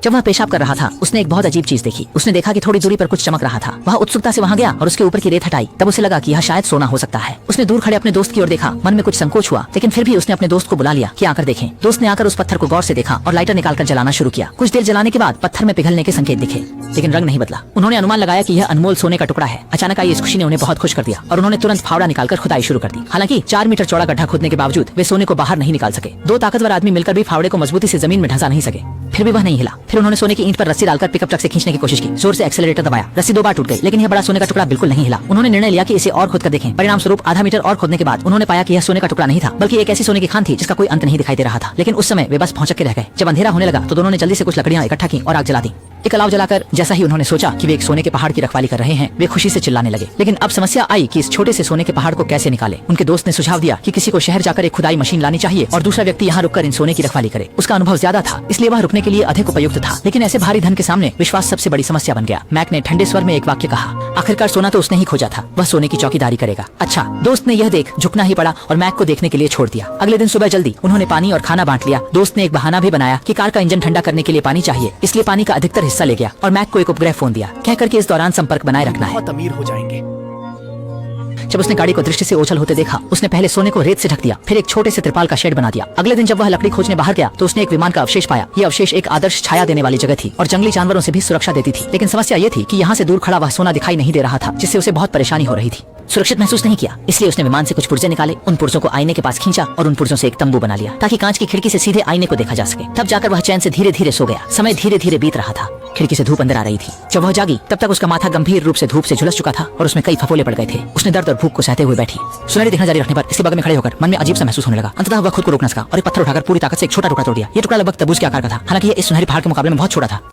जब वह पेशाब कर रहा था उसने एक बहुत अजीब चीज देखी। उसने देखा कि थोड़ी दूरी पर कुछ चमक रहा था। वह उत्सुकता से वहां गया और उसके ऊपर की रेत हटाई। तब उसे लगा कि यह शायद सोना हो सकता है। उसने दूर खड़े अपने दोस्त की ओर देखा। मन में कुछ संकोच हुआ, लेकिन फिर भी उसने अपने दोस्त को बुला लिया कि आकर देखें। दोस्त ने आकर उस पत्थर को गौर से देखा और लाइटर निकालकर जलाना शुरू किया। कुछ देर जलाने के बाद पत्थर में पिघलने के संकेत दिखे, लेकिन रंग नहीं बदला। उन्होंने अनुमान लगाया कि यह अनमोल सोने का टुकड़ा है। अचानक आई इस खुशी ने उन्हें बहुत खुश कर दिया और उन्होंने तुरंत फावड़ा निकालकर खुदाई शुरू कर दी। हालांकि 4 मीटर चौड़ा गड्ढा खोदने के बावजूद वे सोने को बाहर नहीं निकाल सके। 2 ताकतवर आदमी मिलकर भी फावड़े को मजबूती से जमीन में ढसा नहीं सके। फिर भी वह नहीं हिला। फिर उन्होंने सोने की ईंट पर रस्सी डालकर पिकअप ट्रक से खींचने की कोशिश की। जोर से एक्सेलरेटर दबाया। रस्सी 2 बार टूट गई, लेकिन यह बड़ा सोने का टुकड़ा बिल्कुल नहीं हिला। उन्होंने निर्णय लिया कि इसे और खोद कर देखें। परिणाम स्वरूप आधा मीटर और खोदने के बाद उन्होंने पाया कि यह सोने का टुकड़ा नहीं था, बल्कि एक ऐसी सोने की खान थी जिसका कोई अंत नहीं दिखाई दे रहा था। लेकिन उस समय वे बस भौचक्के रह गए। जब अंधेरा होने लगा तो दोनों ने जल्दी से कुछ लकड़ियां इकट्ठा की और आग जला दी। एक अलाव जलाकर जैसा ही उन्होंने सोचा कि वे एक सोने के पहाड़ की रखवाली कर रहे हैं, वे खुशी से चिल्लाने लगे। लेकिन अब समस्या आई कि इस छोटे से सोने के पहाड़ को कैसे निकाले। उनके दोस्त ने सुझाव दिया कि किसी को शहर जाकर एक खुदाई मशीन लानी चाहिए और दूसरा व्यक्ति यहाँ रुककर इन सोने की रखवाली करे। उसका अनुभव ज्यादा था, इसलिए वह रुकने के लिए अधिक उपयुक्त था। लेकिन ऐसे भारी धन के सामने विश्वास सबसे बड़ी समस्या बन गया। मैक ने ठंडे स्वर में एक वाक्य कहा, आखिरकार सोना तो उसने ही खोजा था, वह सोने की चौकीदारी करेगा। अच्छा, दोस्त ने यह देख झुकना ही पड़ा और मैक को देखने के लिए छोड़ दिया। अगले दिन सुबह जल्दी उन्होंने पानी और खाना बांट लिया। दोस्त ने एक बहाना भी बनाया कि कार का इंजन ठंडा करने के लिए पानी चाहिए, इसलिए पानी का अधिकतर हिस्सा ले गया और मैक को एक उपग्रह फोन दिया, कहकर के इस दौरान संपर्क बनाए रखना है। बहुत अमीर हो जाएंगे। जब उसने गाड़ी को दृष्टि से ओझल होते देखा, उसने पहले सोने को रेत से ढक दिया, फिर एक छोटे से त्रिपाल का शेड बना दिया। अगले दिन जब वह लकड़ी खोजने बाहर गया तो उसने एक विमान का अवशेष पाया। ये अवशेष एक आदर्श छाया देने वाली जगह थी और जंगली जानवरों से भी सुरक्षा देती थी। लेकिन समस्या ये थी कि यहाँ से दूर खड़ा वह सोना दिखाई नहीं दे रहा था, जिससे उसे बहुत परेशानी हो रही थी। सुरक्षित महसूस नहीं किया, इसलिए उसने विमान से कुछ पुर्जे निकाले, उन पुर्जों को आईने के पास खींचा और उन पुर्जों से एक तंबू बना लिया ताकि कांच की खिड़की से सीधे आईने को देखा जा सके। तब जाकर वह चैन से धीरे धीरे सो गया। समय धीरे धीरे बीत रहा था। खिड़की से धूप अंदर आ रही थी। जब वह जागी तब तक उसका माथा गंभीर रूप से धूप से झुलस चुका था और उसमें कई फफोले पड़ गए थे। उसने दर्द और भूख को सहते हुए बैठी। सुनहरी देखना जारी रखने पर इसके बगल में खड़े होकर मन में अजीब सा महसूस होने लगा। अंततः वह खुद को रोक न सका और एक पत्थर उठाकर पूरी ताकत से एक छोटा टुकड़ा तोड़ दिया। ये टुकड़ा लगभग तरबूज के आकार का था। हालांकि ये इस सुनहरी पहाड़ के मुकाबले में बहुत छोटा था।